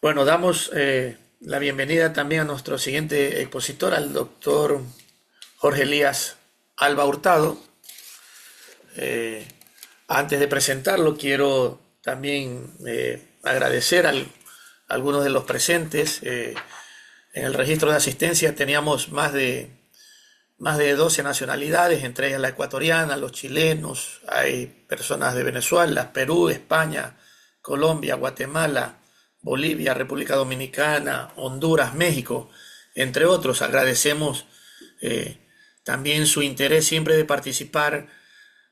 Bueno, damos la bienvenida también a nuestro siguiente expositor, al doctor Jorge Elías Alba Hurtado. Eh, Antes de presentarlo, quiero también agradecer a algunos de los presentes. En el registro de asistencia teníamos más de 12 nacionalidades, entre ellas la ecuatoriana, los chilenos, hay personas de Venezuela, Perú, España, Colombia, Guatemala, Bolivia, República Dominicana, Honduras, México, entre otros. Agradecemos eh, también su interés siempre de participar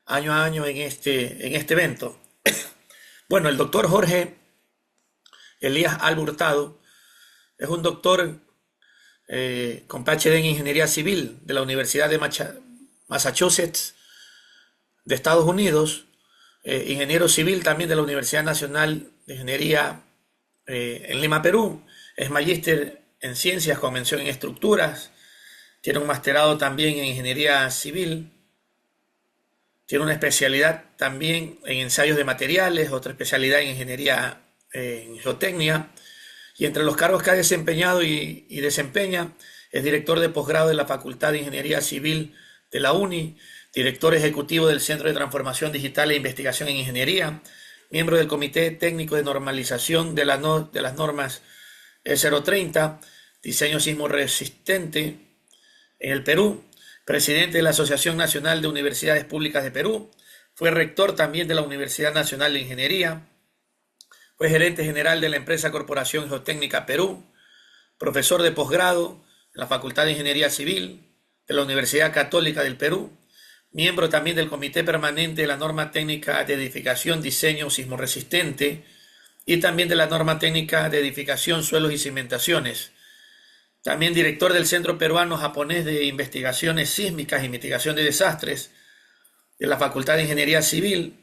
año a año en este evento. Bueno, el doctor Jorge Elías Alba Hurtado es un doctor con PhD en Ingeniería Civil de la Universidad de Massachusetts de Estados Unidos, ingeniero civil también de la Universidad Nacional de Ingeniería en Lima, Perú. Es magíster en Ciencias con mención en Estructuras. Tiene un masterado también en Ingeniería Civil. Tiene una especialidad también en Ensayos de Materiales, otra especialidad en Ingeniería en Geotecnia. Y entre los cargos que ha desempeñado y desempeña, es director de posgrado de la Facultad de Ingeniería Civil de la UNI, director ejecutivo del Centro de Transformación Digital e Investigación en Ingeniería, miembro del Comité Técnico de Normalización de las normas E030, diseño sismo resistente en el Perú, presidente de la Asociación Nacional de Universidades Públicas de Perú, fue rector también de la Universidad Nacional de Ingeniería, fue gerente general de la empresa Corporación Geotécnica Perú, profesor de posgrado en la Facultad de Ingeniería Civil de la Universidad Católica del Perú, miembro también del Comité Permanente de la Norma Técnica de Edificación, Diseño Sismoresistente y también de la Norma Técnica de Edificación, Suelos y Cimentaciones. También director del Centro Peruano-Japonés de Investigaciones Sísmicas y Mitigación de Desastres de la Facultad de Ingeniería Civil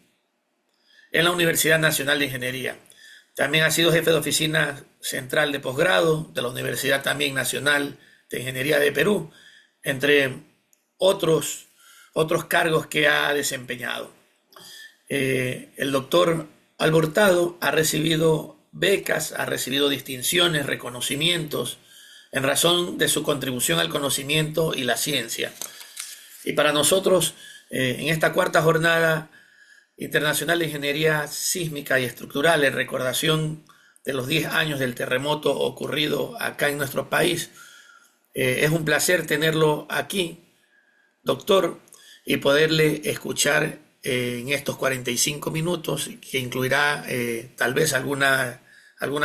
en la Universidad Nacional de Ingeniería. También ha sido jefe de oficina central de posgrado de la Universidad también Nacional de Ingeniería de Perú, entre otros cargos que ha desempeñado. El doctor Alba Hurtado ha recibido becas, ha recibido distinciones, reconocimientos en razón de su contribución al conocimiento y la ciencia. Y para nosotros, en esta cuarta jornada internacional de Ingeniería Sísmica y Estructural, en recordación de los 10 años del terremoto ocurrido acá en nuestro país, es un placer tenerlo aquí, doctor, y poderle escuchar en estos 45 minutos, que incluirá tal vez algunas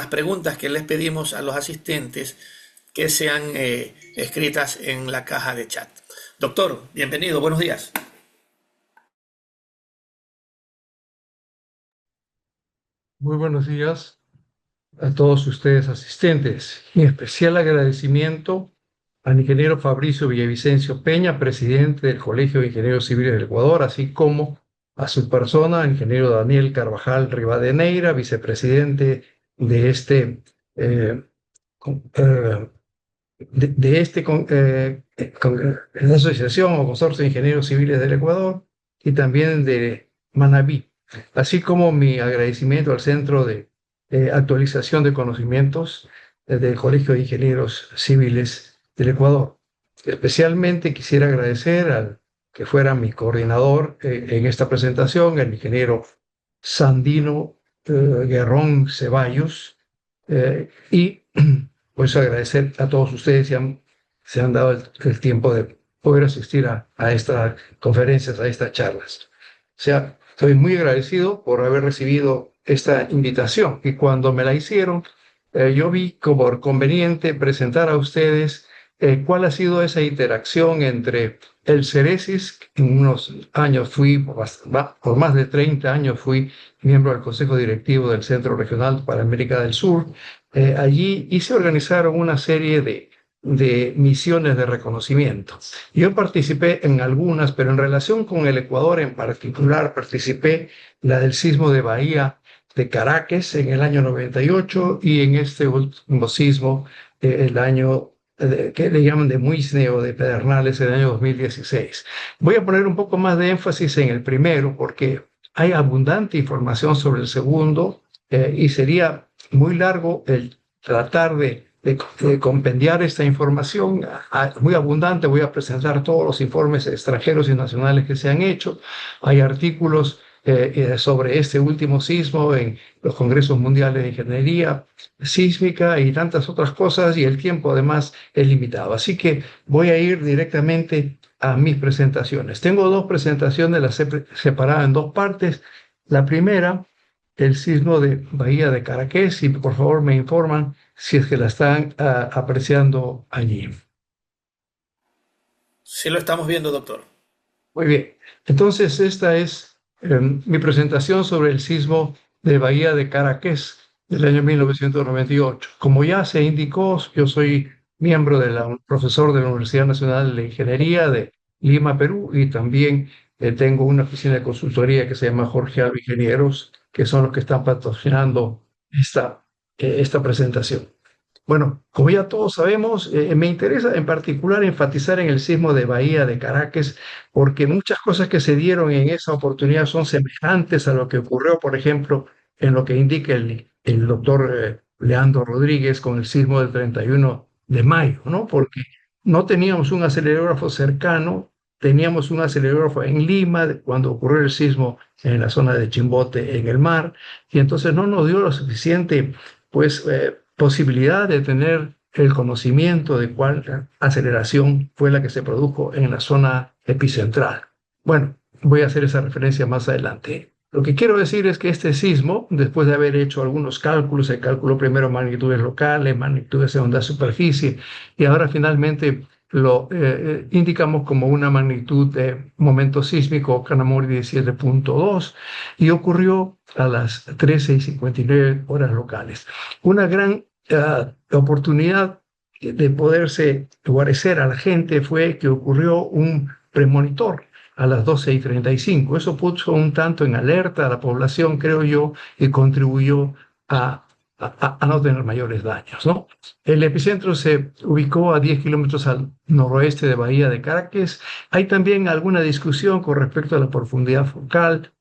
preguntas que les pedimos a los asistentes que sean escritas en la caja de chat. Doctor, bienvenido, buenos días. Muy buenos días a todos ustedes asistentes. Mi especial agradecimiento al ingeniero Fabricio Villavicencio Peña, presidente del Colegio de Ingenieros Civiles del Ecuador, así como a su persona, el ingeniero Daniel Carvajal Rivadeneira, vicepresidente de eh, con- eh, la Asociación o Consorcio de Ingenieros Civiles del Ecuador y también de Manabí, así como mi agradecimiento al Centro de Actualización de Conocimientos del Colegio de Ingenieros Civiles del Ecuador. Especialmente quisiera agradecer al que fuera mi coordinador en esta presentación, el ingeniero Sandino Guerrón Ceballos, y pues agradecer a todos ustedes que se han dado el tiempo de poder asistir a estas conferencias, a estas charlas. O sea, estoy muy agradecido por haber recibido esta invitación y cuando me la hicieron, yo vi como conveniente presentar a ustedes cuál ha sido esa interacción entre el CERESIS. En unos años por más de 30 años fui miembro del Consejo Directivo del Centro Regional para América del Sur. Allí y se organizaron una serie de misiones de reconocimiento. Yo participé en algunas, pero en relación con el Ecuador en particular, participé la del sismo de Bahía de Caracas en el año 98 y en este último sismo, el año que le llaman de Muisne o de Pedernales, en el año 2016. Voy a poner un poco más de énfasis en el primero porque hay abundante información sobre el segundo y sería muy largo el tratar de compendiar esta información muy abundante. Voy a presentar todos los informes extranjeros y nacionales que se han hecho. Hay artículos sobre este último sismo en los congresos mundiales de ingeniería sísmica y tantas otras cosas, y el tiempo además es limitado. Así que voy a ir directamente a mis presentaciones. Tengo dos presentaciones, las he separado en dos partes. La primera, el sismo de Bahía de Caraqués, y por favor me informan si es que la están apreciando allí. Sí lo estamos viendo, doctor. Muy bien. Entonces, esta es mi presentación sobre el sismo de Bahía de Caraqués del año 1998. Como ya se indicó, yo soy miembro profesor de la Universidad Nacional de Ingeniería de Lima, Perú, y también tengo una oficina de consultoría que se llama Jorge Alba Ingenieros, que son los que están patrocinando esta presentación. Bueno, como ya todos sabemos, me interesa en particular enfatizar en el sismo de Bahía de Caracas, porque muchas cosas que se dieron en esa oportunidad son semejantes a lo que ocurrió, por ejemplo, en lo que indica el doctor Leandro Rodríguez con el sismo del 31 de mayo, ¿no? Porque no teníamos un acelerógrafo cercano, teníamos un acelerógrafo en Lima cuando ocurrió el sismo en la zona de Chimbote en el mar, y entonces no nos dio lo suficiente, pues, posibilidad de tener el conocimiento de cuál aceleración fue la que se produjo en la zona epicentral. Bueno, voy a hacer esa referencia más adelante. Lo que quiero decir es que este sismo, después de haber hecho algunos cálculos, se calculó primero magnitudes locales, magnitudes de onda superficie, y ahora finalmente lo indicamos como una magnitud de momento sísmico Kanamori 17.2, y ocurrió a las 13:59 horas locales. Una gran oportunidad de poderse guarecer a la gente fue que ocurrió un premonitor a las 12:35. Eso puso un tanto en alerta a la población, creo yo, y contribuyó a no tener mayores daños, ¿no? El epicentro se ubicó a 10 kilómetros al noroeste de Bahía de Caracas. Hay también alguna discusión con respecto a la profundidad focal,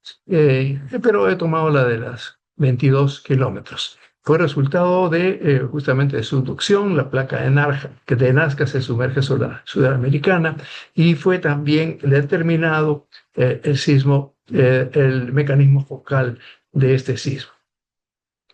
pero he tomado la de las 22 kilómetros. Fue resultado de justamente de subducción. La placa de Nazca se sumerge sobre la sudamericana, y fue también determinado el sismo, el mecanismo focal de este sismo.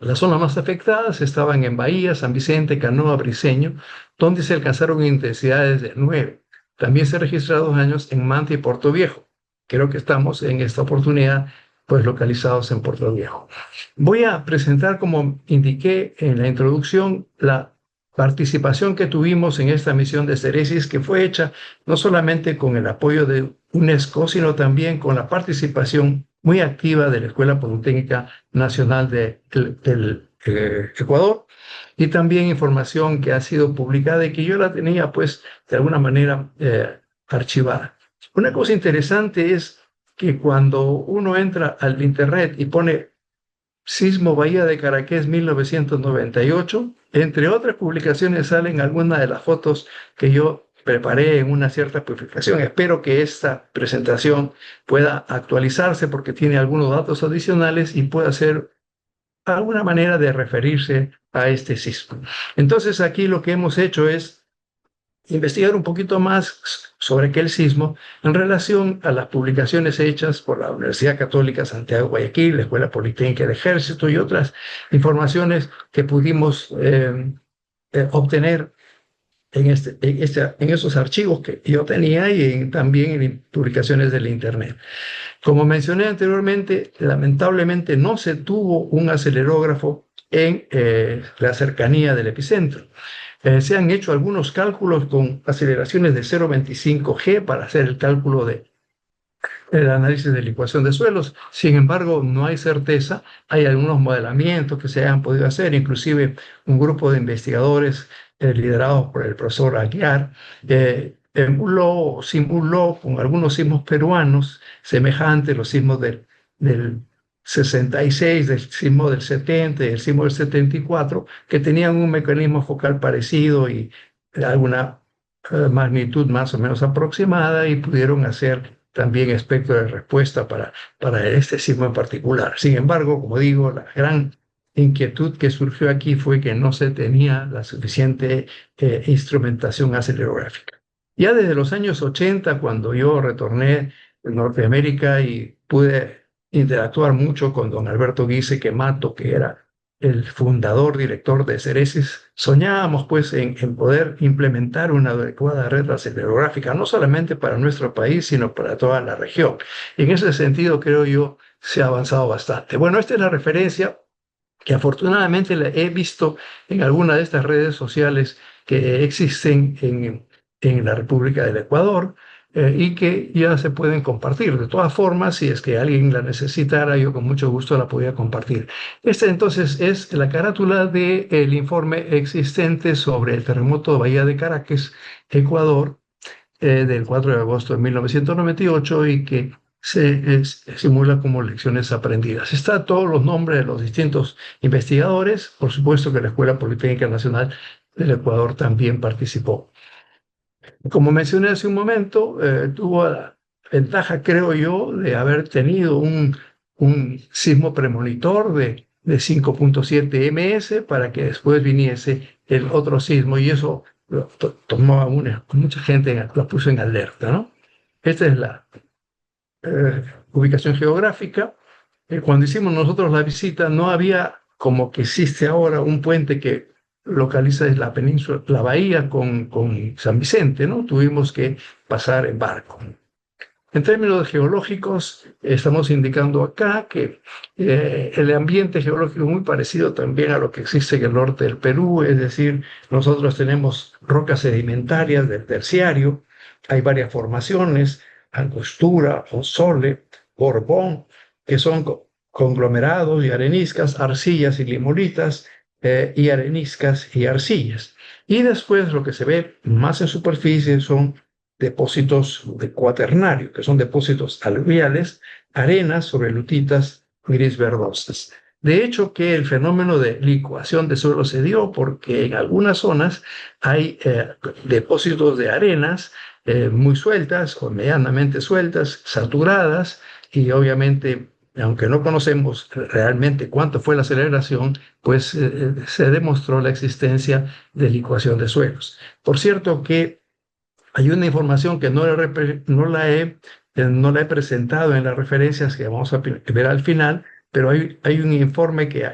Las zonas más afectadas estaban en Bahía, San Vicente, Canoa, Briceño, donde se alcanzaron intensidades de 9. También se registraron daños en Manta y Puerto Viejo. Creo que estamos en esta oportunidad pues localizados en Puerto Viejo. Voy a presentar, como indiqué en la introducción, la participación que tuvimos en esta misión de Ceresis, que fue hecha no solamente con el apoyo de UNESCO, sino también con la participación muy activa de la Escuela Politécnica Nacional del Ecuador, y también información que ha sido publicada y que yo la tenía, pues, de alguna manera archivada. Una cosa interesante es que cuando uno entra al internet y pone Sismo Bahía de Caraqués 1998, entre otras publicaciones salen algunas de las fotos que yo preparé en una cierta publicación. Espero que esta presentación pueda actualizarse porque tiene algunos datos adicionales y pueda ser alguna manera de referirse a este sismo. Entonces, aquí lo que hemos hecho es investigar un poquito más sobre aquel sismo en relación a las publicaciones hechas por la Universidad Católica Santiago de Guayaquil, la Escuela Politécnica del Ejército y otras informaciones que pudimos obtener en esos archivos que yo tenía, y también en publicaciones del Internet. Como mencioné anteriormente, lamentablemente no se tuvo un acelerógrafo en la cercanía del epicentro. Se han hecho algunos cálculos con aceleraciones de 0,25 G para hacer el cálculo el análisis de licuación de suelos. Sin embargo, no hay certeza. Hay algunos modelamientos que se han podido hacer, inclusive un grupo de investigadores liderados por el profesor Aguiar simuló con algunos sismos peruanos semejantes, los sismos del 66, del sismo del 70 y el sismo del 74, que tenían un mecanismo focal parecido y alguna magnitud más o menos aproximada, y pudieron hacer también espectro de respuesta para este sismo en particular. Sin embargo, como digo, la gran inquietud que surgió aquí fue que no se tenía la suficiente instrumentación acelerográfica. Ya desde los años 80, cuando yo retorné de Norteamérica y pude interactuar mucho con don Alberto Guise Quemato, que era el fundador, director de Ceresis, soñábamos pues en poder implementar una adecuada red acelerográfica, no solamente para nuestro país, sino para toda la región. Y en ese sentido, creo yo, se ha avanzado bastante. Bueno, esta es la referencia que afortunadamente la he visto en alguna de estas redes sociales que existen en la República del Ecuador, y que ya se pueden compartir. De todas formas, si es que alguien la necesitara, yo con mucho gusto la podía compartir. Esta entonces es la carátula del informe existente sobre el terremoto de Bahía de Caracas, Ecuador, del 4 de agosto de 1998, y que se simula como lecciones aprendidas. Está todos los nombres de los distintos investigadores. Por supuesto que la Escuela Politécnica Nacional del Ecuador también participó. Como mencioné hace un momento, tuvo la ventaja, creo yo, de haber tenido un sismo premonitor de 5.7 ms para que después viniese el otro sismo, y eso tomó a mucha gente, la puso en alerta, ¿no? Esta es la ubicación geográfica. Cuando hicimos nosotros la visita, no había, como que existe ahora, un puente que localiza la península, la bahía con San Vicente, ¿no? Tuvimos que pasar en barco. En términos geológicos, estamos indicando acá que el ambiente geológico es muy parecido también a lo que existe en el norte del Perú, es decir, nosotros tenemos rocas sedimentarias del terciario, hay varias formaciones, Angostura, Onsole, Borbón, que son conglomerados y areniscas, arcillas y limolitas, y areniscas y arcillas. Y después lo que se ve más en superficie son depósitos de cuaternario, que son depósitos aluviales, arenas sobre lutitas gris verdosas. De hecho, que el fenómeno de licuación de suelo se dio porque en algunas zonas hay depósitos de arenas muy sueltas o medianamente sueltas, saturadas, y obviamente, aunque no conocemos realmente cuánto fue la aceleración, pues se demostró la existencia de licuación de suelos. Por cierto que hay una información que no la he presentado en las referencias que vamos a ver al final, pero hay un informe que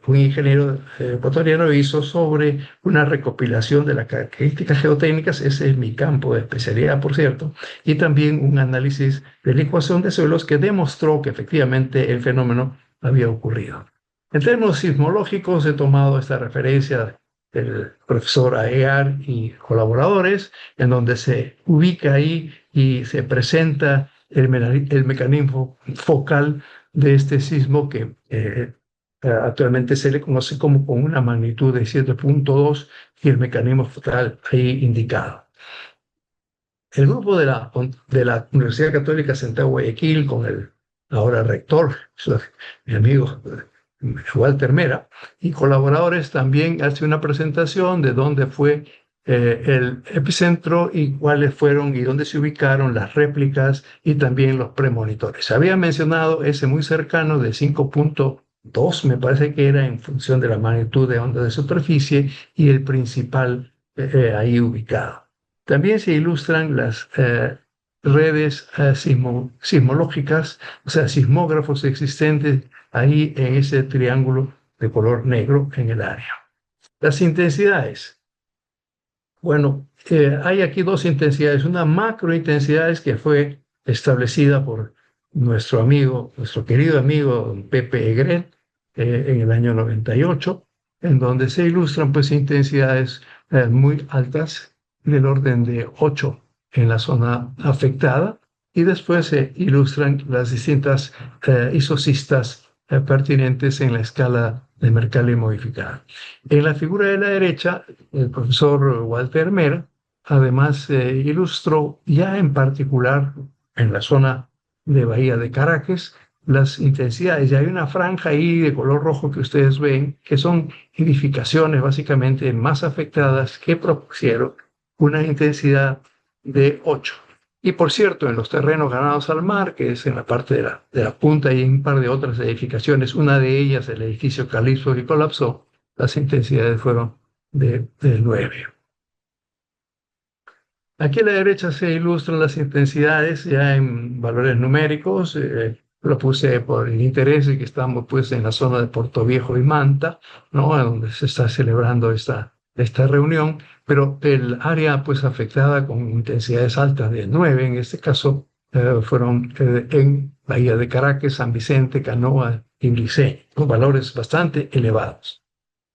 un ingeniero ecuatoriano hizo sobre una recopilación de las características geotécnicas. Ese es mi campo de especialidad, por cierto, y también un análisis de licuación de suelos que demostró que efectivamente el fenómeno había ocurrido. En términos sismológicos, he tomado esta referencia del profesor Aguiar y colaboradores, en donde se ubica ahí y se presenta el mecanismo focal de este sismo, que actualmente se le conoce como con una magnitud de 7.2, y el mecanismo focal ahí indicado. El grupo de la Universidad Católica Central Guayaquil, con el ahora rector, mi amigo Walter Mera, y colaboradores, también hace una presentación de dónde fue el epicentro y cuáles fueron y dónde se ubicaron las réplicas y también los premonitores. Había mencionado ese muy cercano de 5.2, me parece que era en función de la magnitud de onda de superficie, y el principal ahí ubicado. También se ilustran las redes sismológicas, o sea, sismógrafos existentes ahí en ese triángulo de color negro en el área. Las intensidades. Bueno, hay aquí dos intensidades. Una macrointensidad que fue establecida por nuestro querido amigo don Pepe Egret, en el año 98, en donde se ilustran pues intensidades muy altas, del orden de 8 en la zona afectada, y después se ilustran las distintas isocistas pertinentes en la escala de Mercalli modificada. En la figura de la derecha, el profesor Walter Mera además ilustró ya en particular en la zona de Bahía de Caracas las intensidades. Ya hay una franja ahí de color rojo que ustedes ven, que son edificaciones básicamente más afectadas, que propusieron una intensidad de 8. Y por cierto, en los terrenos ganados al mar, que es en la parte de la punta, hay un par de otras edificaciones, una de ellas, el edificio Calipso, que colapsó, las intensidades fueron de 9. Aquí a la derecha se ilustran las intensidades ya en valores numéricos. Lo puse por el interés de que estamos pues en la zona de Puerto Viejo y Manta, ¿no? Donde se está celebrando esta reunión, pero el área pues afectada con intensidades altas de 9, en este caso, fueron en Bahía de Caracas, San Vicente, Canoa y Briceño, con valores bastante elevados.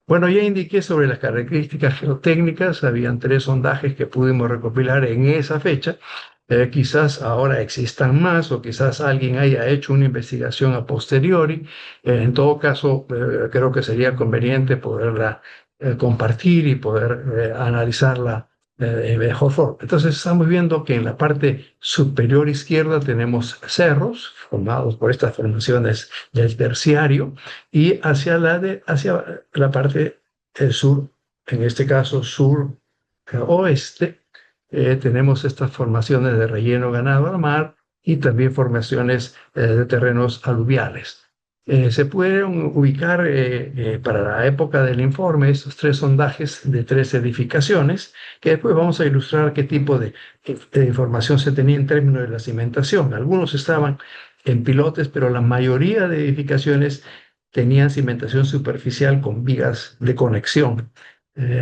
Bueno, ya indiqué sobre las características geotécnicas, habían 3 sondajes que pudimos recopilar en esa fecha. Quizás ahora existan más o quizás alguien haya hecho una investigación a posteriori. En todo caso, creo que sería conveniente poderla compartir y poder analizarla de mejor forma. Entonces, estamos viendo que en la parte superior izquierda tenemos cerros formados por estas formaciones del terciario y hacia la parte sur, en este caso sur oeste, tenemos estas formaciones de relleno ganado al mar y también formaciones de terrenos aluviales. Se pueden ubicar para la época del informe estos 3 sondajes de 3 edificaciones, que después vamos a ilustrar qué tipo de información se tenía en términos de la cimentación. Algunos estaban en pilotes, pero la mayoría de edificaciones tenían cimentación superficial con vigas de conexión,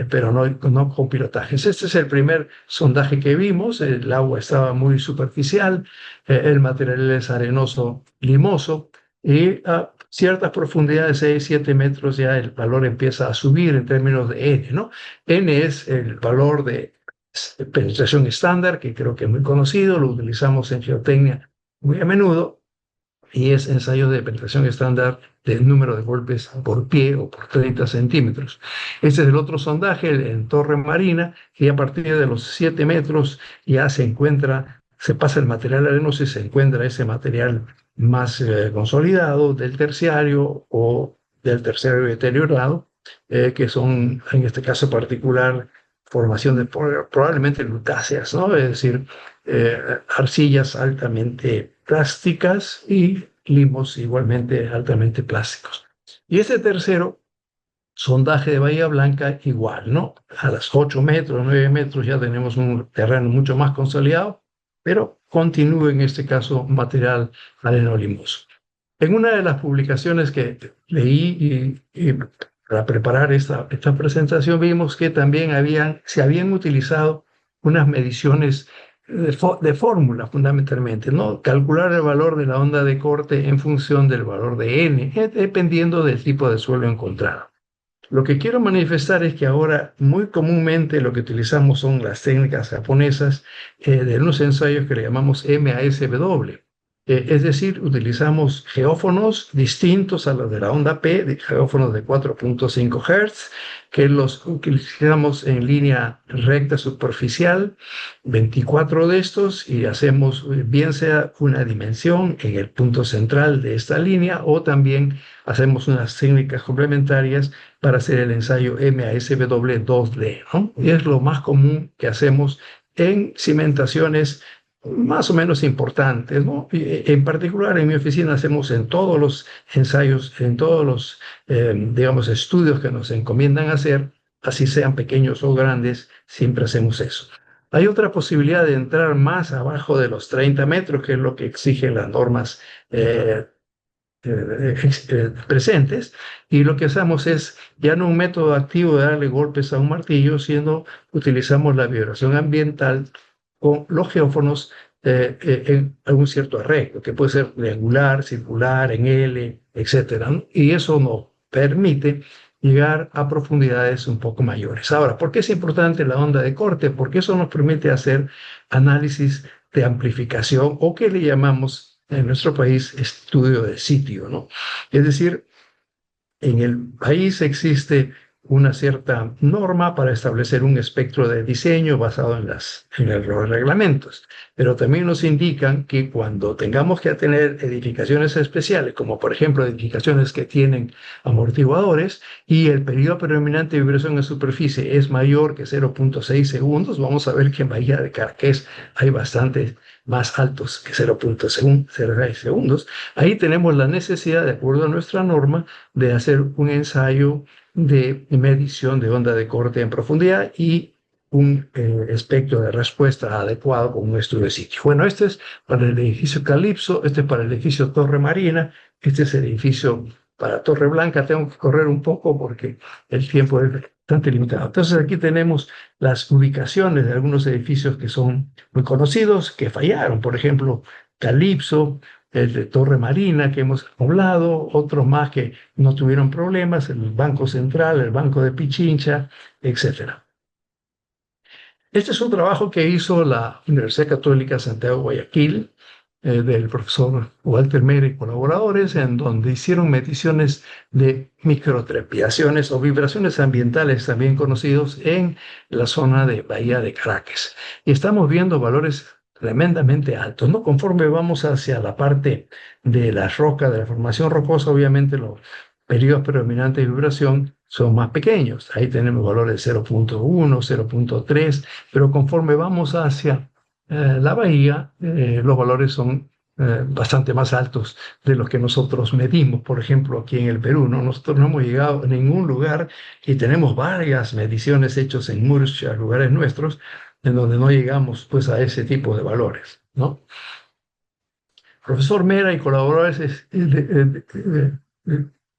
pero no con pilotajes. Este es el primer sondaje que vimos. El agua estaba muy superficial, el material es arenoso limoso y a ciertas profundidades, 6, 7 metros, ya el valor empieza a subir en términos de N, ¿no? N es el valor de penetración estándar, que creo que es muy conocido, lo utilizamos en geotecnia muy a menudo, y es ensayo de penetración estándar del número de golpes por pie o por 30 centímetros. Este es el otro sondaje en Torre Marina, que a partir de los 7 metros ya se pasa el material arenoso y se encuentra ese material más consolidado del terciario o del terciario deteriorado, que son, en este caso particular, formación de probablemente lutáceas, ¿no? Es decir, arcillas altamente plásticas y limos igualmente altamente plásticos. Y este tercero sondaje de Bahía Blanca igual, ¿no? A las 8 metros, 9 metros ya tenemos un terreno mucho más consolidado, pero continúa en este caso material arenolimoso. En una de las publicaciones que leí y para preparar esta presentación vimos que también se habían utilizado unas mediciones de fórmula fundamentalmente, ¿no? Calcular el valor de la onda de corte en función del valor de n, dependiendo del tipo de suelo encontrado. Lo que quiero manifestar es que ahora muy comúnmente lo que utilizamos son las técnicas japonesas de unos ensayos que le llamamos MASW. Es decir, utilizamos geófonos distintos a los de la onda P, de geófonos de 4.5 Hz, que los utilizamos en línea recta superficial, 24 de estos, y hacemos bien sea una dimensión en el punto central de esta línea o también hacemos unas técnicas complementarias para hacer el ensayo MASW 2D, ¿no? Y es lo más común que hacemos en cimentaciones más o menos importantes, ¿no? Y en particular en mi oficina hacemos en todos los ensayos, en todos los, digamos, estudios que nos encomiendan hacer, así sean pequeños o grandes, siempre hacemos eso. Hay otra posibilidad de entrar más abajo de los 30 metros, que es lo que exigen las normas presentes, y lo que hacemos es ya no un método activo de darle golpes a un martillo, sino utilizamos la vibración ambiental con los geófonos en algún cierto arreglo, que puede ser triangular, circular, en L, etc. Y eso nos permite llegar a profundidades un poco mayores. Ahora, ¿por qué es importante la onda de corte? Porque eso nos permite hacer análisis de amplificación o que le llamamos en nuestro país estudio de sitio, ¿no? Es decir, en el país existe una cierta norma para establecer un espectro de diseño basado en los reglamentos, pero también nos indican que cuando tengamos que tener edificaciones especiales, como por ejemplo edificaciones que tienen amortiguadores y el periodo predominante de vibración en superficie es mayor que 0.6 segundos, vamos a ver que en Bahía de Carqués hay bastantes más altos que 0.6 segundos. Ahí tenemos la necesidad, de acuerdo a nuestra norma, de hacer un ensayo de medición de onda de corte en profundidad y un espectro de respuesta adecuado con un estudio de sitio. Bueno, este es para el edificio Calipso, este es para el edificio Torre Marina, este es el edificio para Torre Blanca. Tengo que correr un poco porque el tiempo es bastante limitado. Entonces aquí tenemos las ubicaciones de algunos edificios que son muy conocidos, que fallaron. Por ejemplo, Calipso, el de Torre Marina que hemos hablado, otros más que no tuvieron problemas, el Banco Central, el Banco de Pichincha, etcétera. Este es un trabajo que hizo la Universidad Católica Santiago de Guayaquil, del profesor Walter Mera y colaboradores, en donde hicieron mediciones de microtrepidaciones o vibraciones ambientales, también conocidos en la zona de Bahía de Caracas. Y estamos viendo valores tremendamente altos, ¿no? Conforme vamos hacia la parte de la roca, de la formación rocosa, obviamente los periodos predominantes de vibración son más pequeños. Ahí tenemos valores de 0.1, 0.3, pero conforme vamos hacia la bahía, los valores son bastante más altos de los que nosotros medimos. Por ejemplo, aquí en el Perú, ¿no? Nosotros no hemos llegado a ningún lugar y tenemos varias mediciones hechas en Murcia, lugares nuestros, en donde no llegamos pues a ese tipo de valores, ¿no? Profesor Mera y colaboradores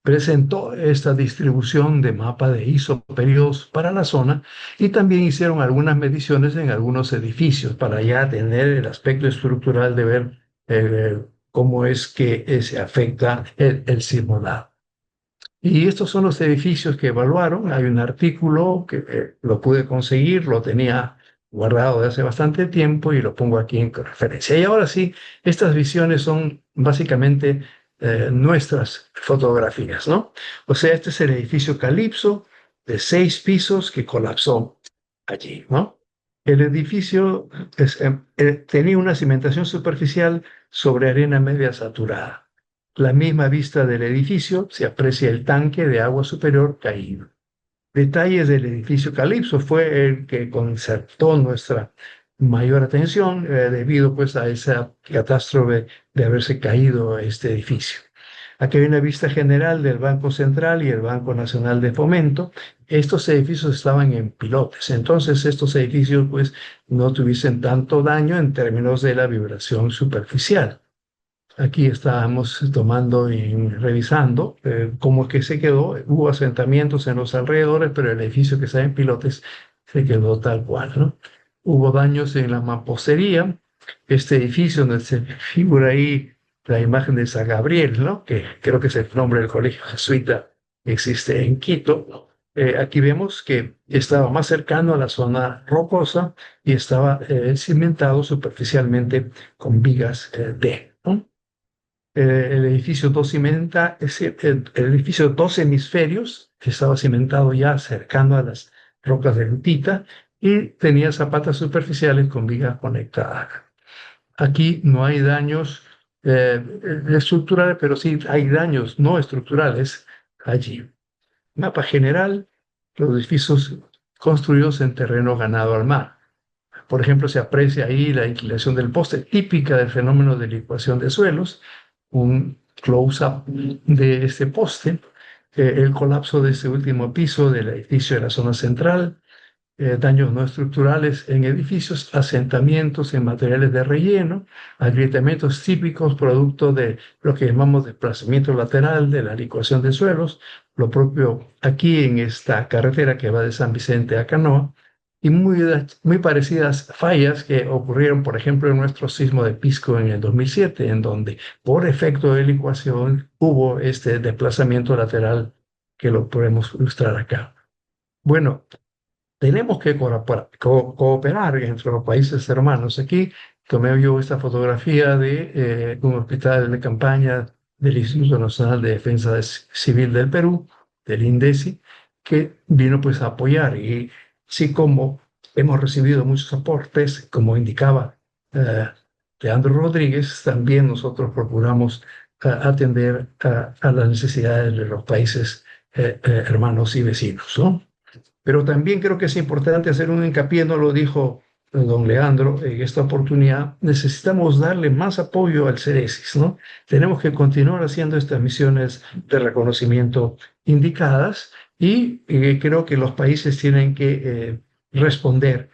presentó esta distribución de mapa de isoperiodos para la zona y también hicieron algunas mediciones en algunos edificios para ya tener el aspecto estructural de ver cómo es que se afecta el sismodal. Y estos son los edificios que evaluaron. Hay un artículo que lo pude conseguir, lo tenía guardado de hace bastante tiempo y lo pongo aquí en referencia. Y ahora sí, estas visiones son básicamente nuestras fotografías, ¿no? O sea, este es el edificio Calipso de 6 pisos que colapsó allí, ¿no? El edificio tenía una cimentación superficial sobre arena media saturada. La misma vista del edificio se aprecia el tanque de agua superior caído. Detalles del edificio Calipso fue el que concertó nuestra mayor atención debido pues a esa catástrofe de haberse caído este edificio. Aquí hay una vista general del Banco Central y el Banco Nacional de Fomento. Estos edificios estaban en pilotes, entonces estos edificios pues no tuviesen tanto daño en términos de la vibración superficial. Aquí estábamos tomando y revisando cómo es que se quedó. Hubo asentamientos en los alrededores, pero el edificio que está en pilotes se quedó tal cual, ¿no? Hubo daños en la mampostería. Este edificio donde se figura ahí la imagen de San Gabriel, ¿no? Que creo que es el nombre del colegio jesuita que existe en Quito. Aquí vemos que estaba más cercano a la zona rocosa y estaba cimentado superficialmente con vigas D, ¿no? El edificio el edificio Dos Hemisferios, que estaba cimentado ya cercano a las rocas de Lutita y tenía zapatas superficiales con vigas conectadas. Aquí no hay daños estructurales, pero sí hay daños no estructurales allí. Mapa general, los edificios construidos en terreno ganado al mar. Por ejemplo, se aprecia ahí la inclinación del poste, típica del fenómeno de licuación de suelos, un close-up de este poste, el colapso de este último piso del edificio de la zona central, daños no estructurales en edificios, asentamientos en materiales de relleno, agrietamientos típicos producto de lo que llamamos desplazamiento lateral de la licuación de suelos, lo propio aquí en esta carretera que va de San Vicente a Canoa, y muy parecidas fallas que ocurrieron, por ejemplo, en nuestro sismo de Pisco en el 2007, en donde por efecto de licuación hubo este desplazamiento lateral que lo podemos ilustrar acá. Bueno, tenemos que cooperar entre los países hermanos. Aquí tomé yo esta fotografía de un hospital de campaña del Instituto Nacional de Defensa Civil del Perú, del INDECI, que vino pues a apoyar. Y así como hemos recibido muchos aportes, como indicaba Leandro Rodríguez, también nosotros procuramos atender a las necesidades de los países hermanos y vecinos, ¿no? Pero también creo que es importante hacer un hincapié, no lo dijo don Leandro en esta oportunidad, necesitamos darle más apoyo al CERESIS, ¿no? Tenemos que continuar haciendo estas misiones de reconocimiento indicadas y creo que los países tienen que responder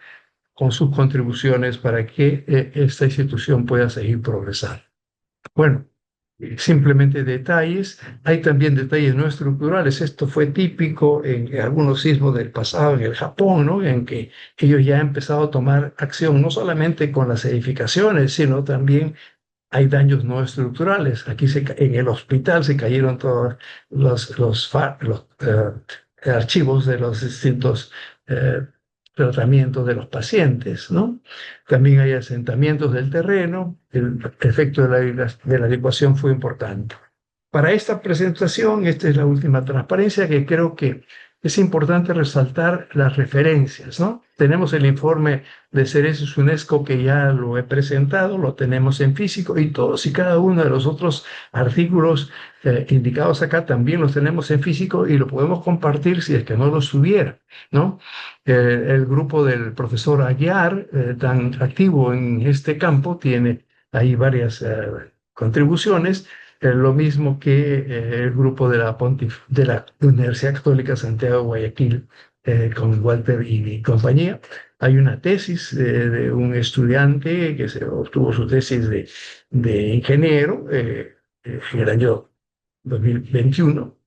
con sus contribuciones para que esta institución pueda seguir progresando. Bueno, simplemente detalles. Hay también detalles no estructurales. Esto fue típico en algunos sismos del pasado en el Japón, ¿no? En que ellos ya han empezado a tomar acción, no solamente con las edificaciones, sino también hay daños no estructurales. Aquí en el hospital se cayeron todos los archivos de los distintos eh, tratamientos de los pacientes, ¿no? También hay asentamientos del terreno. El efecto de la licuación fue importante. Para esta presentación, esta es la última transparencia que creo que es importante resaltar las referencias, ¿no? Tenemos el informe de CERESIS UNESCO que ya lo he presentado, lo tenemos en físico y todos y cada uno de los otros artículos indicados acá también los tenemos en físico y lo podemos compartir si es que no los hubiera, ¿no? El grupo del profesor Aguiar, tan activo en este campo, tiene ahí varias contribuciones. Lo mismo que el grupo de de la Universidad Católica Santiago de Guayaquil, con Walter y compañía. Hay una tesis de un estudiante que se obtuvo su tesis de ingeniero en el año 2021,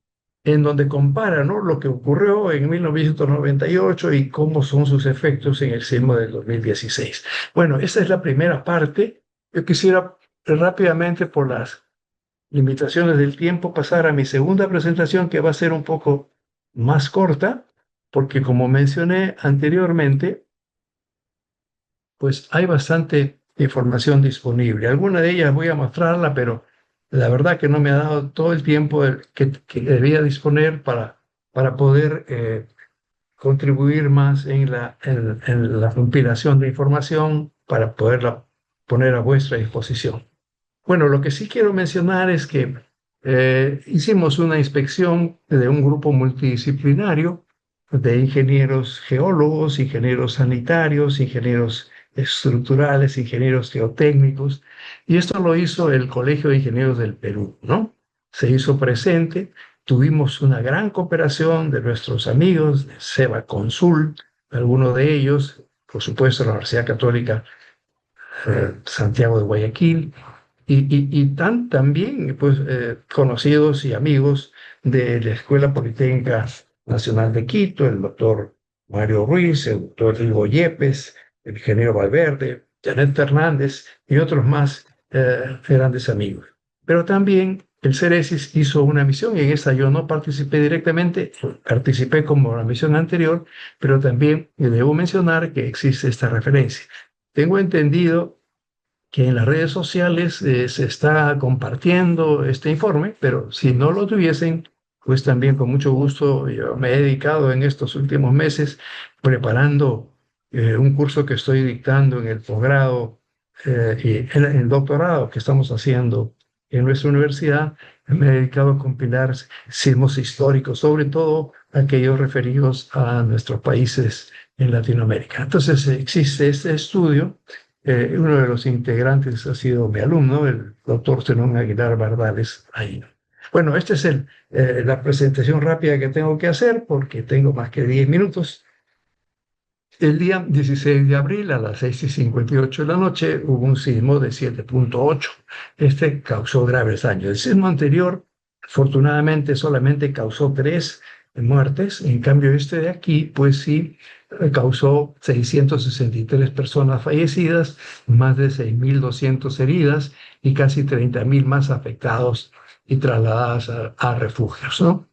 en donde compara, ¿no?, lo que ocurrió en 1998 y cómo son sus efectos en el sismo del 2016. Bueno, esa es la primera parte. Yo quisiera rápidamente, por las limitaciones del tiempo, pasar a mi segunda presentación, que va a ser un poco más corta, porque como mencioné anteriormente, pues hay bastante información disponible. Alguna de ellas voy a mostrarla, pero la verdad que no me ha dado todo el tiempo que debía disponer para poder contribuir más en la compilación de información para poderla poner a vuestra disposición. Bueno, lo que sí quiero mencionar es que hicimos una inspección de un grupo multidisciplinario de ingenieros geólogos, ingenieros sanitarios, ingenieros estructurales, ingenieros geotécnicos, y esto lo hizo el Colegio de Ingenieros del Perú, ¿no? Se hizo presente, tuvimos una gran cooperación de nuestros amigos de SEBA Consul, algunos de ellos, por supuesto, la Universidad Católica Santiago de Guayaquil, también pues, conocidos y amigos de la Escuela Politécnica Nacional de Quito, el doctor Mario Ruiz, el doctor Hugo Yepes, el ingeniero Valverde, Janet Fernández y otros más grandes amigos. Pero también el CERESIS hizo una misión y en esta yo no participé directamente, participé como la misión anterior, pero también debo mencionar que existe esta referencia. Tengo entendido que en las redes sociales se está compartiendo este informe, pero si no lo tuviesen, pues también con mucho gusto yo me he dedicado en estos últimos meses preparando un curso que estoy dictando en el posgrado y en el doctorado que estamos haciendo en nuestra universidad. Me he dedicado a compilar sismos históricos, sobre todo aquellos referidos a nuestros países en Latinoamérica. Entonces existe este estudio. Uno de los integrantes ha sido mi alumno, el doctor Zenón Aguilar Bardales. Ahí. Bueno, esta es la presentación rápida que tengo que hacer porque tengo más que 10 minutos. El día 16 de abril a las 6:58 de la noche hubo un sismo de 7.8. Este causó graves daños. El sismo anterior, afortunadamente, solamente causó 3 muertes. En cambio, este de aquí, pues sí, causó 663 personas fallecidas, más de 6.200 heridas y casi 30.000 más afectados y trasladadas a refugios, ¿no?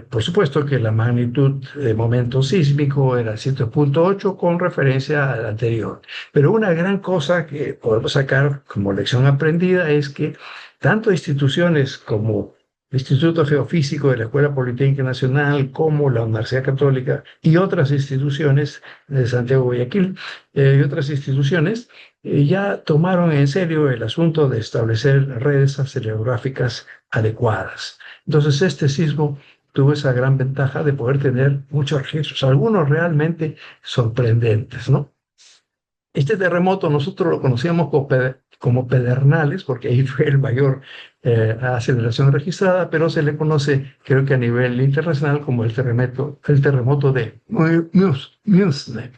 Por supuesto que la magnitud de momento sísmico era 7.8 con referencia al anterior. Pero una gran cosa que podemos sacar como lección aprendida es que tanto instituciones como el Instituto Geofísico de la Escuela Politécnica Nacional, como la Universidad Católica y otras instituciones de Santiago de Guayaquil y otras instituciones ya tomaron en serio el asunto de establecer redes acelerógrafas adecuadas. Entonces, este sismo tuvo esa gran ventaja de poder tener muchos registros, algunos realmente sorprendentes, ¿no? Este terremoto nosotros lo conocíamos como Pedernales, porque ahí fue el mayor aceleración registrada, pero se le conoce, creo que a nivel internacional, como el terremoto de Münster.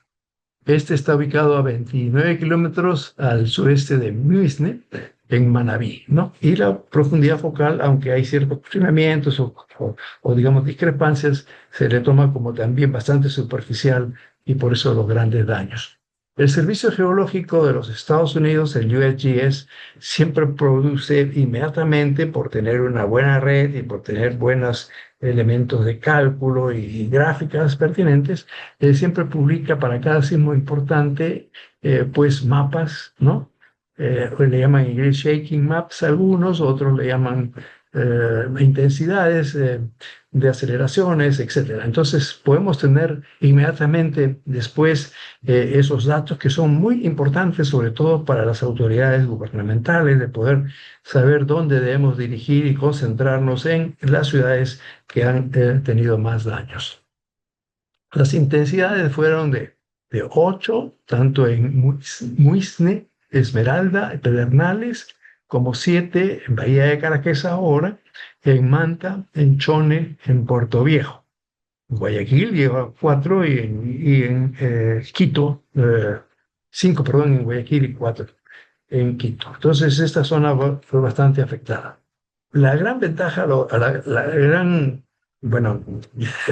Este está ubicado a 29 kilómetros al sureste de Münster, en Manabí, ¿no? Y la profundidad focal, aunque hay ciertos cuestionamientos o digamos discrepancias, se le toma como también bastante superficial y por eso los grandes daños. El Servicio Geológico de los Estados Unidos, el USGS, siempre produce inmediatamente, por tener una buena red y por tener buenos elementos de cálculo y gráficas pertinentes, siempre publica para cada sismo importante, pues mapas, ¿no? Le llaman en inglés shaking maps algunos, otros le llaman intensidades de aceleraciones, etcétera. Entonces podemos tener inmediatamente después esos datos que son muy importantes, sobre todo para las autoridades gubernamentales, de poder saber dónde debemos dirigir y concentrarnos en las ciudades que han tenido más daños. Las intensidades fueron de 8, tanto en Muisne, Esmeralda, Pedernales, como 7 en Bahía de Caracas ahora, en Manta, en Chone, en Puerto Viejo. En Guayaquil lleva 4 y en Quito, 5, perdón, en Guayaquil y 4 en Quito. Entonces esta zona fue bastante afectada. La gran ventaja, la gran, bueno,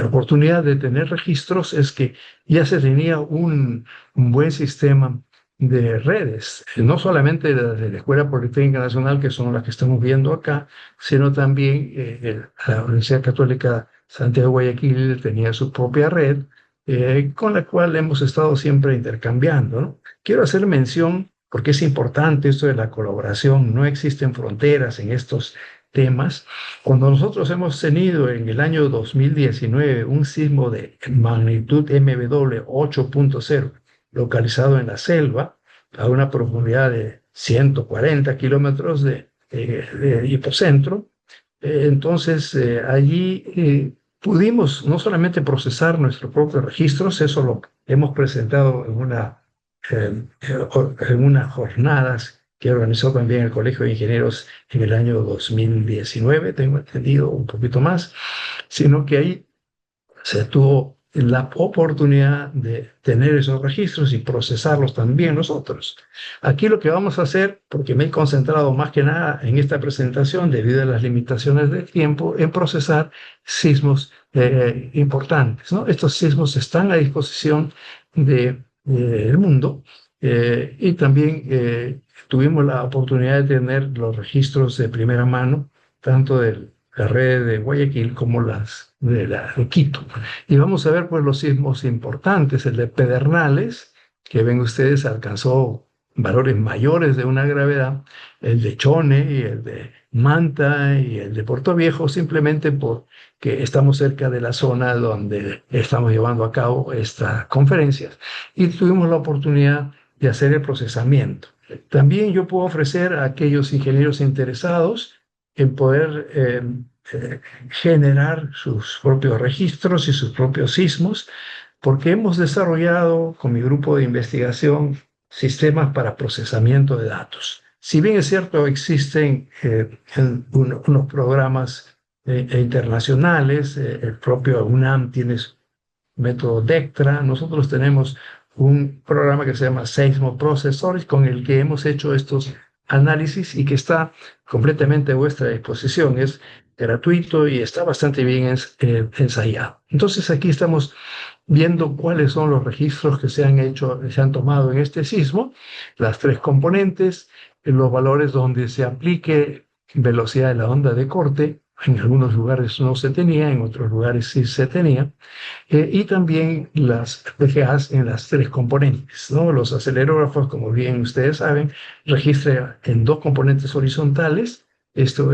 oportunidad de tener registros es que ya se tenía un buen sistema de redes, no solamente de la Escuela Politécnica Nacional, que son las que estamos viendo acá, sino también la Universidad Católica Santiago de Guayaquil tenía su propia red, con la cual hemos estado siempre intercambiando, ¿no? Quiero hacer mención, porque es importante esto de la colaboración, no existen fronteras en estos temas. Cuando nosotros hemos tenido en el año 2019 un sismo de magnitud MW 8.0 localizado en la selva, a una profundidad de 140 kilómetros de hipocentro, entonces allí pudimos no solamente procesar nuestros propios registros, eso lo hemos presentado en unas jornadas que organizó también el Colegio de Ingenieros en el año 2019, tengo entendido un poquito más, sino que ahí se tuvo la oportunidad de tener esos registros y procesarlos también nosotros. Aquí lo que vamos a hacer, porque me he concentrado más que nada en esta presentación debido a las limitaciones del tiempo, en procesar sismos importantes, ¿no? Estos sismos están a disposición del mundo y también tuvimos la oportunidad de tener los registros de primera mano, tanto de la red de Guayaquil como las de Quito. Y vamos a ver pues los sismos importantes. El de Pedernales, que ven ustedes, alcanzó valores mayores de una gravedad. El de Chone y el de Manta y el de Puerto Viejo, simplemente porque estamos cerca de la zona donde estamos llevando a cabo estas conferencias. Y tuvimos la oportunidad de hacer el procesamiento. También yo puedo ofrecer a aquellos ingenieros interesados en poder generar sus propios registros y sus propios sismos, porque hemos desarrollado con mi grupo de investigación sistemas para procesamiento de datos. Si bien es cierto, existen unos programas internacionales, el propio UNAM tiene su método Dectra, nosotros tenemos un programa que se llama Seismo Processors, con el que hemos hecho estos análisis y que está completamente a vuestra disposición. Es gratuito y está bastante bien ensayado. Entonces aquí estamos viendo cuáles son los registros que se han hecho, se han tomado en este sismo, las 3 componentes, los valores donde se aplique velocidad de la onda de corte. En algunos lugares no se tenía, en otros lugares sí se tenía, y también las PGAs en las 3 componentes, ¿no? Los acelerógrafos, como bien ustedes saben, registran en 2 componentes horizontales, esto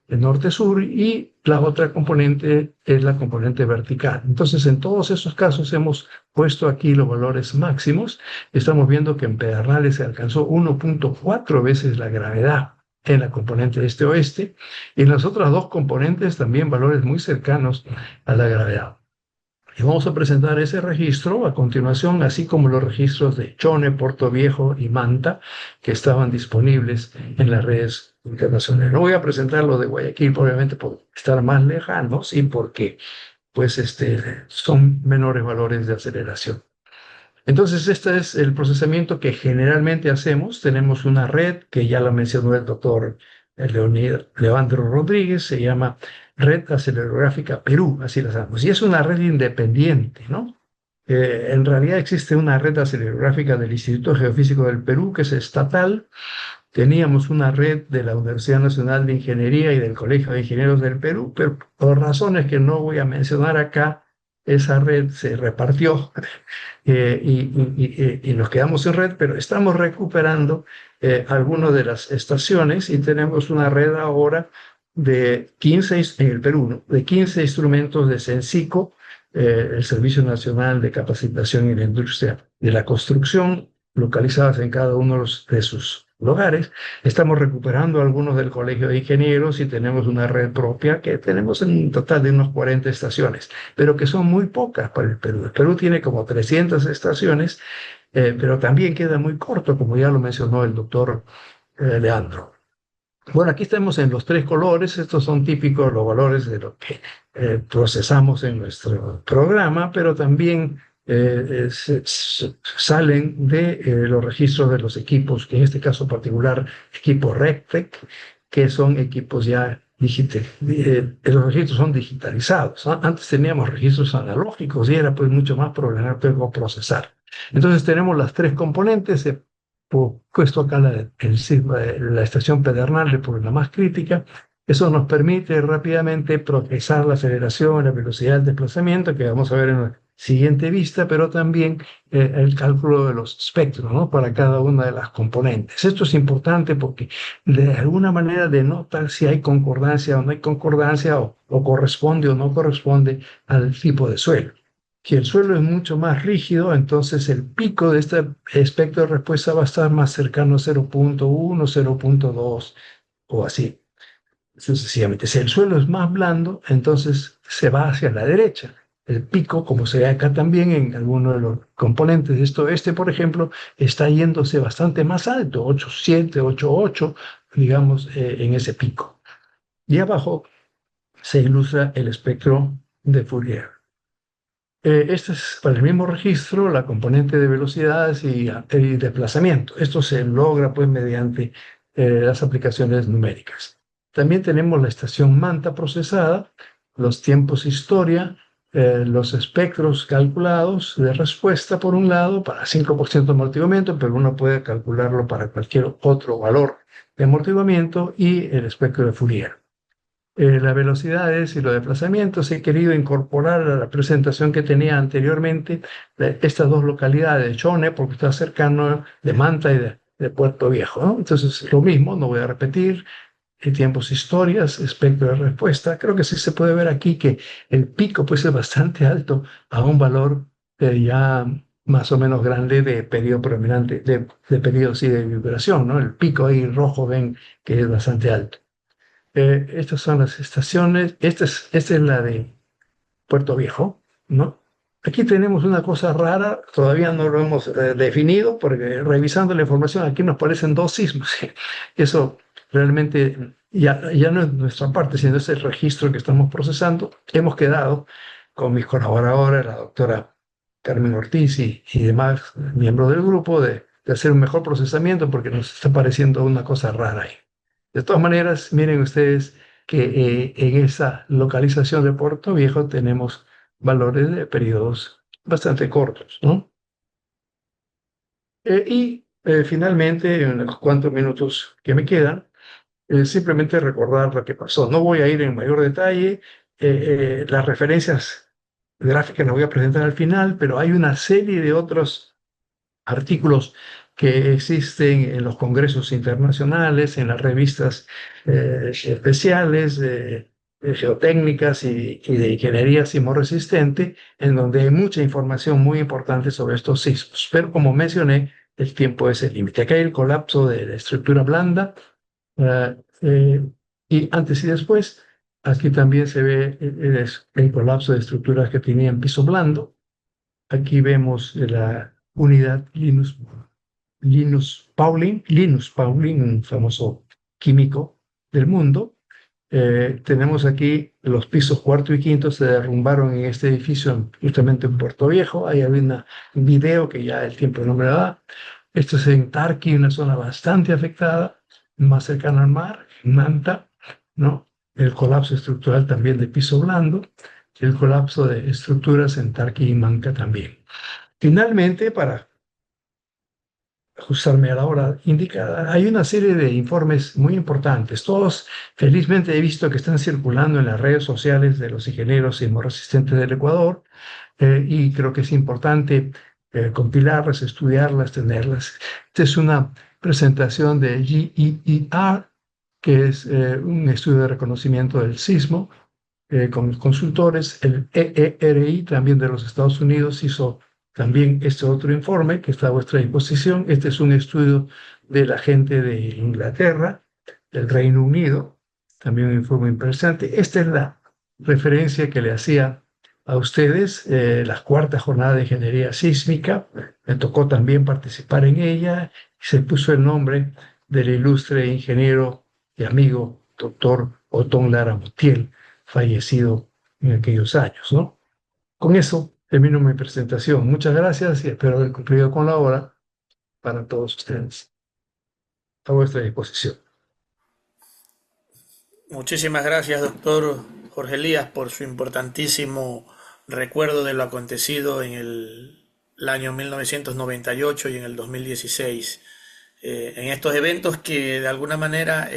el norte-sur, y la otra componente es la componente vertical. Entonces, en todos esos casos hemos puesto aquí los valores máximos. Estamos viendo que en Pedernales se alcanzó 1.4 veces la gravedad en la componente este-oeste, y en las otras dos componentes también valores muy cercanos a la gravedad. Y vamos a presentar ese registro a continuación, así como los registros de Chone, Puerto Viejo y Manta, que estaban disponibles en las redes internacionales. No voy a presentar lo de Guayaquil, obviamente, por estar más lejanos y porque pues, son menores valores de aceleración. Entonces, este es el procesamiento que generalmente hacemos. Tenemos una red que ya la mencionó el doctor Leandro Rodríguez, se llama Red Acelerográfica Perú, así la llamamos. Y es una red independiente, ¿no? En realidad existe una red acelerográfica del Instituto Geofísico del Perú, que es estatal. Teníamos una red de la Universidad Nacional de Ingeniería y del Colegio de Ingenieros del Perú, pero por razones que no voy a mencionar acá, esa red se repartió y nos quedamos sin red, pero estamos recuperando algunas de las estaciones y tenemos una red ahora de 15, en el Perú, ¿no? De 15 instrumentos de Sensico, el Servicio Nacional de Capacitación y la Industria de la Construcción, localizadas en cada uno de sus lugares. Estamos recuperando algunos del Colegio de Ingenieros y tenemos una red propia que tenemos en un total de unos 40 estaciones, pero que son muy pocas para el Perú. El Perú tiene como 300 estaciones, pero también queda muy corto, como ya lo mencionó el doctor Leandro. Bueno, aquí estamos en los tres colores. Estos son típicos los valores de lo que procesamos en nuestro programa, pero también salen de los registros de los equipos, que en este caso particular, equipos RECTEC, que son equipos ya los registros son digitalizados, ¿no? Antes teníamos registros analógicos y era pues mucho más problemático procesar. Entonces tenemos las tres componentes. Puesto acá la estación Pedernales por la más crítica. Eso nos permite rápidamente procesar la aceleración, la velocidad del desplazamiento, que vamos a ver en la siguiente vista, pero también el cálculo de los espectros, ¿no? Para cada una de las componentes. Esto es importante porque de alguna manera denota si hay concordancia o no hay concordancia, o corresponde o no corresponde al tipo de suelo. Si el suelo es mucho más rígido, entonces el pico de este espectro de respuesta va a estar más cercano a 0.1, 0.2 o así sucesivamente. Si el suelo es más blando, entonces se va hacia la derecha. El pico, como se ve acá también en algunos de los componentes de esto, por ejemplo, está yéndose bastante más alto, 8.7, 8.8, digamos, en ese pico. Y abajo se ilustra el espectro de Fourier. Este es para el mismo registro la componente de velocidades y desplazamiento. Esto se logra pues mediante las aplicaciones numéricas. También tenemos la estación Manta procesada, los tiempos historia, los espectros calculados de respuesta por un lado para 5% de amortiguamiento, pero uno puede calcularlo para cualquier otro valor de amortiguamiento, y el espectro de Fourier. Las velocidades y los desplazamientos he querido incorporar a la presentación que tenía anteriormente estas dos localidades, Chone, porque está cercano, de Manta y de Puerto Viejo, ¿no? Entonces, lo mismo, no voy a repetir. Tiempos, historias, espectro de respuesta. Creo que sí se puede ver aquí que el pico pues es bastante alto a un valor ya más o menos grande de periodo predominante, de periodo sí, de vibración, ¿no? El pico ahí rojo ven que es bastante alto. Estas son las estaciones. Esta es la de Puerto Viejo, ¿no? Aquí tenemos una cosa rara, todavía no lo hemos definido, porque revisando la información aquí nos parecen dos sismos. Eso realmente ya no es nuestra parte, sino es el registro que estamos procesando. Hemos quedado con mis colaboradores, la doctora Carmen Ortiz y demás miembros del grupo, de hacer un mejor procesamiento, porque nos está pareciendo una cosa rara ahí. De todas maneras, miren ustedes que en esa localización de Puerto Viejo tenemos valores de periodos bastante cortos, ¿no? Finalmente, en los cuantos minutos que me quedan, simplemente recordar lo que pasó. No voy a ir en mayor detalle. Las referencias gráficas las voy a presentar al final, pero hay una serie de otros artículos que existen en los congresos internacionales, en las revistas especiales de geotécnicas y de ingeniería sismoresistente, en donde hay mucha información muy importante sobre estos sismos. Pero como mencioné, el tiempo es el límite. Acá hay el colapso de la estructura blanda, eh, eh, y antes y después. Aquí también se ve el colapso de estructuras que tenían piso blando. Aquí vemos la unidad Linus Pauling, un famoso químico del mundo. Tenemos aquí los pisos cuarto y quinto se derrumbaron en este edificio, justamente en Puerto Viejo. Ahí había un video que ya el tiempo no me lo da. Esto es en Tarqui, una zona bastante afectada, más cercana al mar, en Manta, ¿no? El colapso estructural también de piso blando, el colapso de estructuras en Tarqui y Manca también. Finalmente, para ajustarme a la hora indicada, hay una serie de informes muy importantes. Todos, felizmente, he visto que están circulando en las redes sociales de los ingenieros sismoresistentes del Ecuador, y creo que es importante compilarlas, estudiarlas, tenerlas. Esta es una presentación de GEER, que es un estudio de reconocimiento del sismo, con los consultores. El EERI, también de los Estados Unidos, hizo también este otro informe que está a vuestra disposición. Este es un estudio de la gente de Inglaterra, del Reino Unido, también un informe interesante. Esta es la referencia que le hacía a ustedes, la cuarta jornada de ingeniería sísmica. Me tocó también participar en ella y se puso el nombre del ilustre ingeniero y amigo doctor Otón Lara Montiel, fallecido en aquellos años, ¿no? Con eso termino mi presentación. Muchas gracias y espero haber cumplido con la hora para todos ustedes. A vuestra disposición. Muchísimas gracias, doctor Jorge Elías, por su importantísimo recuerdo de lo acontecido en el año 1998 y en el 2016. En estos eventos que de alguna manera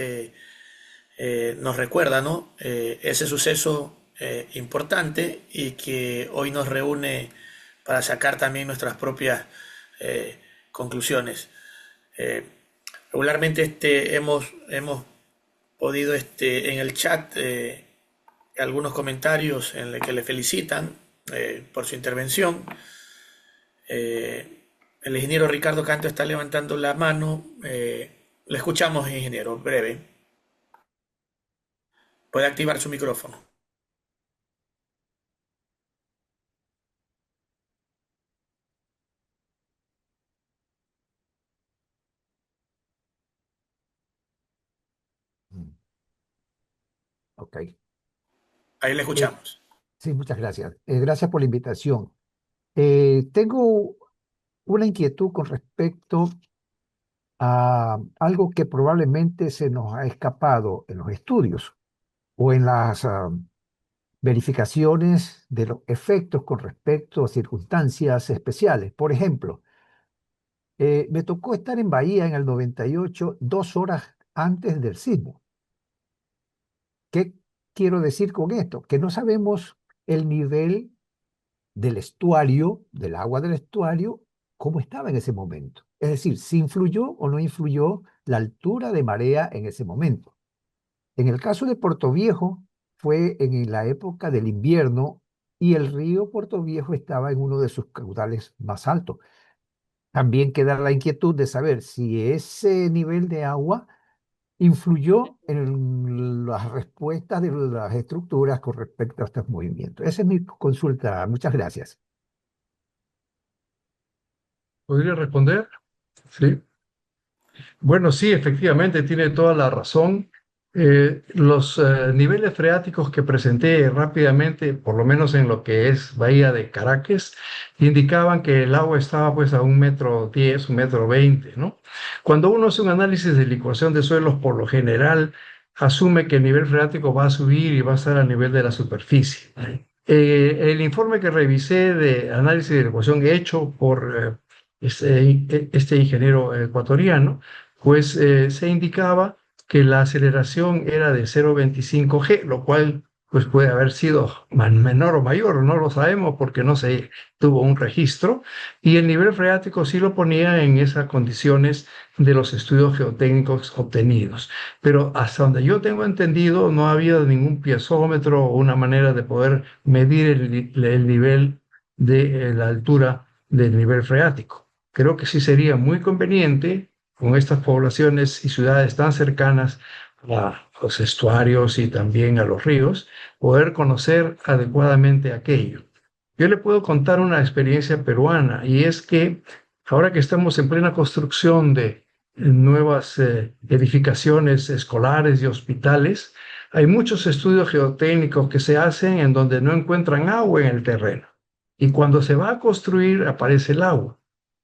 nos recuerda, ¿no? Ese suceso importante y que hoy nos reúne para sacar también nuestras propias conclusiones. Regularmente hemos podido en el chat algunos comentarios en los que le felicitan por su intervención. El ingeniero Ricardo Canto está levantando la mano. Le escuchamos, ingeniero, breve. Puede activar su micrófono. Ok. Ahí le escuchamos. Sí, muchas gracias. Gracias por la invitación. Tengo una inquietud con respecto a algo que probablemente se nos ha escapado en los estudios o en las verificaciones de los efectos con respecto a circunstancias especiales. Por ejemplo, me tocó estar en Bahía en el 98, 2 horas antes del sismo. ¿Qué quiero decir con esto? Que no sabemos el nivel del estuario, del agua del estuario, cómo estaba en ese momento. Es decir, si influyó o no influyó la altura de marea en ese momento. En el caso de Puerto Viejo, fue en la época del invierno y el río Puerto Viejo estaba en uno de sus caudales más altos. También queda la inquietud de saber si ese nivel de agua influyó en las respuestas de las estructuras con respecto a estos movimientos. Esa es mi consulta. Muchas gracias. ¿Podría responder? Sí. Bueno, sí, efectivamente, tiene toda la razón. Los niveles freáticos que presenté rápidamente, por lo menos en lo que es Bahía de Caracas, indicaban que el agua estaba pues a 1,10 m, 1,20 m, ¿no? Cuando uno hace un análisis de licuación de suelos, por lo general, asume que el nivel freático va a subir y va a estar al nivel de la superficie. El informe que revisé de análisis de licuación hecho por este ingeniero ecuatoriano, pues se indicaba que la aceleración era de 0,25 g, lo cual pues puede haber sido menor o mayor, no lo sabemos porque no se tuvo un registro, y el nivel freático sí lo ponía en esas condiciones de los estudios geotécnicos obtenidos. Pero hasta donde yo tengo entendido, no había ningún piezómetro o una manera de poder medir el nivel de la altura del nivel freático. Creo que sí sería muy conveniente con estas poblaciones y ciudades tan cercanas a los estuarios y también a los ríos, poder conocer adecuadamente aquello. Yo le puedo contar una experiencia peruana, y es que ahora que estamos en plena construcción de nuevas edificaciones escolares y hospitales, hay muchos estudios geotécnicos que se hacen en donde no encuentran agua en el terreno. Y cuando se va a construir aparece el agua.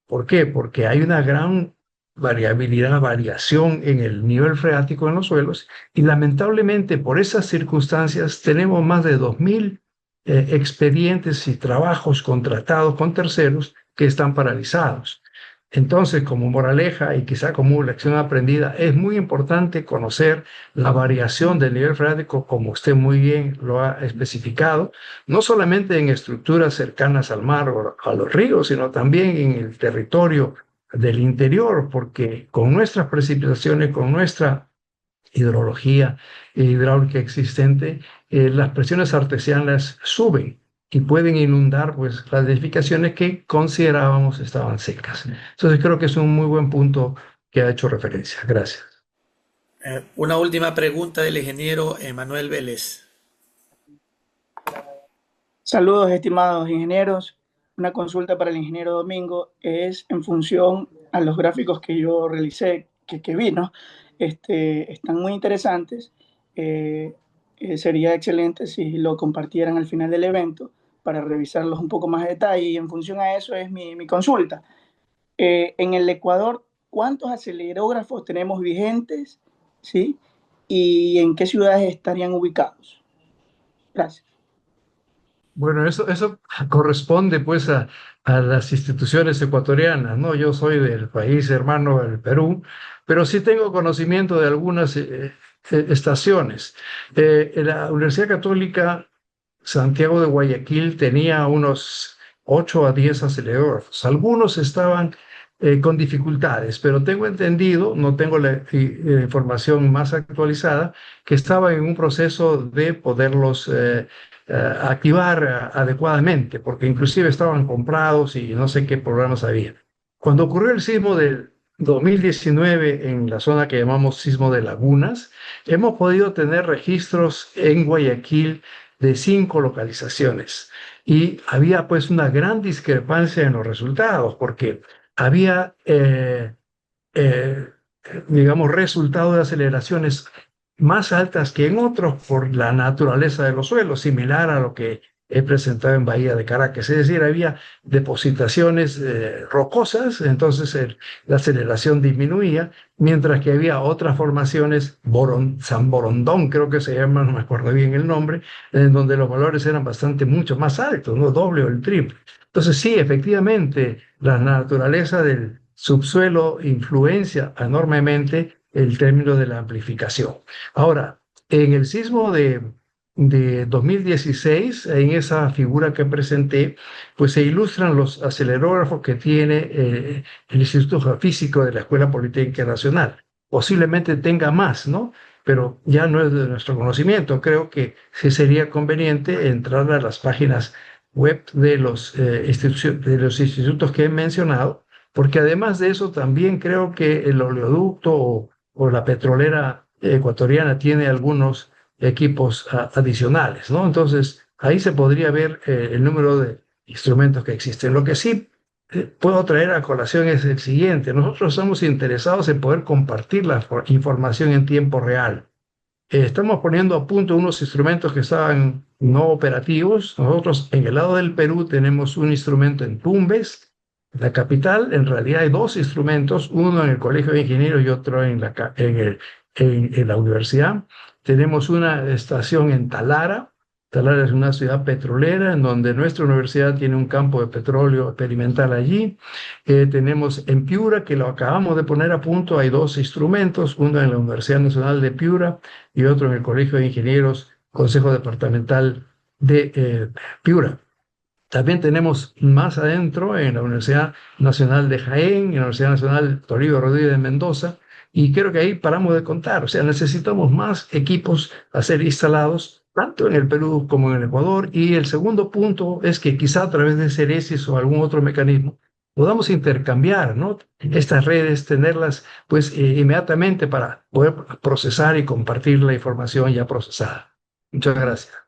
¿Por qué? Porque hay una gran variabilidad, variación en el nivel freático en los suelos, y lamentablemente por esas circunstancias tenemos más de 2.000 expedientes y trabajos contratados con terceros que están paralizados. Entonces, como moraleja y quizá como lección aprendida, es muy importante conocer la variación del nivel freático, como usted muy bien lo ha especificado, no solamente en estructuras cercanas al mar o a los ríos, sino también en el territorio del interior, porque con nuestras precipitaciones, con nuestra hidrología hidráulica existente, las presiones artesianas suben y pueden inundar pues, las edificaciones que considerábamos estaban secas. Entonces creo que es un muy buen punto que ha hecho referencia. Gracias. Una última pregunta del ingeniero Emanuel Vélez. Saludos, estimados ingenieros. Una consulta para el ingeniero Domingo es en función a los gráficos que yo realicé, que vi, ¿no? Están muy interesantes. Sería excelente si lo compartieran al final del evento para revisarlos un poco más a detalle, y en función a eso es mi consulta. En el Ecuador, ¿cuántos acelerógrafos tenemos vigentes? ¿Sí? ¿Y en qué ciudades estarían ubicados? Gracias. Bueno, eso corresponde pues a las instituciones ecuatorianas, ¿no? Yo soy del país hermano del Perú, pero sí tengo conocimiento de algunas estaciones. La Universidad Católica Santiago de Guayaquil tenía unos 8 a 10 acelerógrafos. Algunos estaban con dificultades, pero tengo entendido, no tengo la información más actualizada, que estaba en un proceso de poderlos activar adecuadamente, porque inclusive estaban comprados y no sé qué problemas había. Cuando ocurrió el sismo del 2019 en la zona que llamamos sismo de Lagunas, hemos podido tener registros en Guayaquil de 5 localizaciones, y había pues una gran discrepancia en los resultados porque había, eh, digamos, resultados de aceleraciones más altas que en otros por la naturaleza de los suelos, similar a lo que he presentado en Bahía de Caracas. Es decir, había depositaciones rocosas, entonces la aceleración disminuía, mientras que había otras formaciones, San Borondón creo que se llama, no me acuerdo bien el nombre, en donde los valores eran bastante mucho más altos, ¿no? Doble o el triple. Entonces sí, efectivamente, la naturaleza del subsuelo influencia enormemente el término de la amplificación. Ahora, en el sismo de 2016, en esa figura que presenté, pues se ilustran los acelerógrafos que tiene el Instituto Geofísico de la Escuela Politécnica Nacional. Posiblemente tenga más, ¿no? Pero ya no es de nuestro conocimiento. Creo que sí sería conveniente entrar a las páginas web de de los institutos que he mencionado, porque además de eso también creo que el oleoducto o la petrolera ecuatoriana tiene algunos equipos adicionales, ¿no? Entonces, ahí se podría ver el número de instrumentos que existen. Lo que sí puedo traer a colación es el siguiente. Nosotros estamos interesados en poder compartir la información en tiempo real. Estamos poniendo a punto unos instrumentos que estaban no operativos. Nosotros en el lado del Perú tenemos un instrumento en Tumbes, la capital. En realidad hay dos instrumentos, uno en el Colegio de Ingenieros y otro en la universidad. Tenemos una estación en Talara. Talara es una ciudad petrolera en donde nuestra universidad tiene un campo de petróleo experimental allí. Tenemos en Piura, que lo acabamos de poner a punto, hay dos instrumentos, uno en la Universidad Nacional de Piura y otro en el Colegio de Ingenieros Consejo Departamental de Piura. También tenemos más adentro en la Universidad Nacional de Jaén, en la Universidad Nacional Toribio Rodríguez de Mendoza, y creo que ahí paramos de contar. O sea, necesitamos más equipos a ser instalados, tanto en el Perú como en el Ecuador. Y el segundo punto es que quizá a través de Ceresis o algún otro mecanismo podamos intercambiar, ¿no? Estas redes, tenerlas pues inmediatamente para poder procesar y compartir la información ya procesada. Muchas gracias.